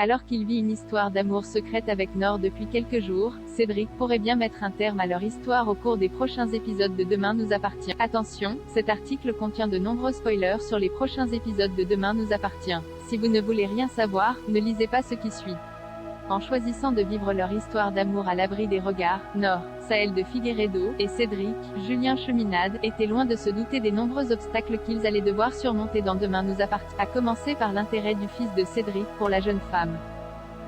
Alors qu'il vit une histoire d'amour secrète avec Nor depuis quelques jours, Cédric pourrait bien mettre un terme à leur histoire au cours des prochains épisodes de Demain nous appartient. Attention, cet article contient de nombreux spoilers sur les prochains épisodes de Demain nous appartient. Si vous ne voulez rien savoir, ne lisez pas ce qui suit. En choisissant de vivre leur histoire d'amour à l'abri des regards, Nor, Saël de Figueiredo, et Cédric, Julien Cheminade, étaient loin de se douter des nombreux obstacles qu'ils allaient devoir surmonter dans Demain nous appartient, à commencer par l'intérêt du fils de Cédric pour la jeune femme.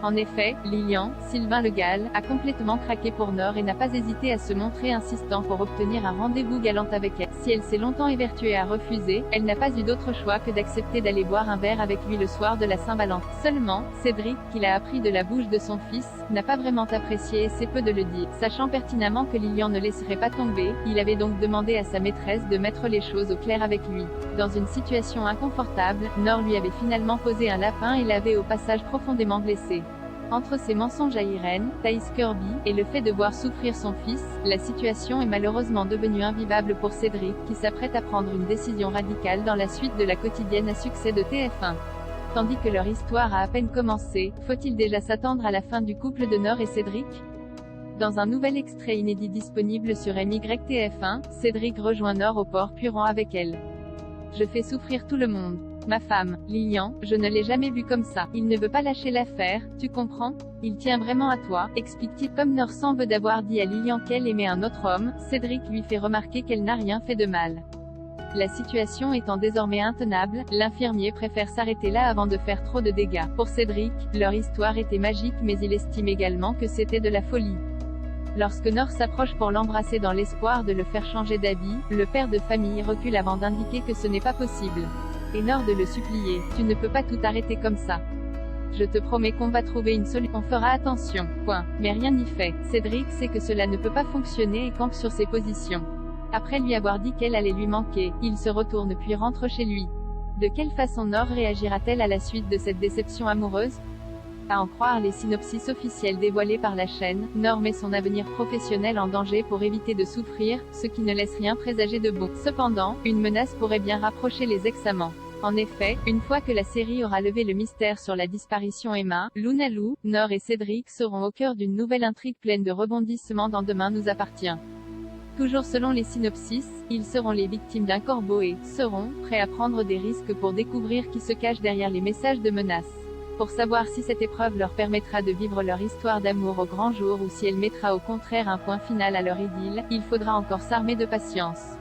En effet, Lilian, Sylvain Le Gall, a complètement craqué pour Nor et n'a pas hésité à se montrer insistant pour obtenir un rendez-vous galant avec elle. Si elle s'est longtemps évertuée à refuser, elle n'a pas eu d'autre choix que d'accepter d'aller boire un verre avec lui le soir de la Saint-Valentin. Seulement, Cédric, qu'il a appris de la bouche de son fils, n'a pas vraiment apprécié et c'est peu de le dire. Sachant pertinemment que Lilian ne laisserait pas tomber, il avait donc demandé à sa maîtresse de mettre les choses au clair avec lui. Dans une situation inconfortable, Nor lui avait finalement posé un lapin et l'avait au passage profondément blessé. Entre ses mensonges à Irène, Thaïs Kirby, et le fait de voir souffrir son fils, la situation est malheureusement devenue invivable pour Cédric, qui s'apprête à prendre une décision radicale dans la suite de la quotidienne à succès de TF1. Tandis que leur histoire a à peine commencé, faut-il déjà s'attendre à la fin du couple de Nor et Cédric? Dans un nouvel extrait inédit disponible sur MYTF1, Cédric rejoint Nor au port puis rend avec elle. Je fais souffrir tout le monde. Ma femme, Lilian, je ne l'ai jamais vu comme ça. Il ne veut pas lâcher l'affaire, tu comprends? Il tient vraiment à toi, explique-t-il. Comme Nor semble d'avoir dit à Lilian qu'elle aimait un autre homme, Cédric lui fait remarquer qu'elle n'a rien fait de mal. La situation étant désormais intenable, l'infirmier préfère s'arrêter là avant de faire trop de dégâts. Pour Cédric, leur histoire était magique mais il estime également que c'était de la folie. Lorsque Nor s'approche pour l'embrasser dans l'espoir de le faire changer d'avis, le père de famille recule avant d'indiquer que ce n'est pas possible. Et Nor de le supplier, tu ne peux pas tout arrêter comme ça. Je te promets qu'on va trouver une solution, on fera attention, point. Mais rien n'y fait. Cédric sait que cela ne peut pas fonctionner et campe sur ses positions. Après lui avoir dit qu'elle allait lui manquer, il se retourne puis rentre chez lui. De quelle façon Nor réagira-t-elle à la suite de cette déception amoureuse? À en croire les synopsis officiels dévoilés par la chaîne, Nor met son avenir professionnel en danger pour éviter de souffrir, ce qui ne laisse rien présager de bon. Cependant, une menace pourrait bien rapprocher les ex-amants. En effet, une fois que la série aura levé le mystère sur la disparition Emma, Luna Lou, Nor et Cédric seront au cœur d'une nouvelle intrigue pleine de rebondissements dans Demain nous appartient. Toujours selon les synopsis, ils seront les victimes d'un corbeau et seront prêts à prendre des risques pour découvrir qui se cache derrière les messages de menace. Pour savoir si cette épreuve leur permettra de vivre leur histoire d'amour au grand jour ou si elle mettra au contraire un point final à leur idylle, il faudra encore s'armer de patience.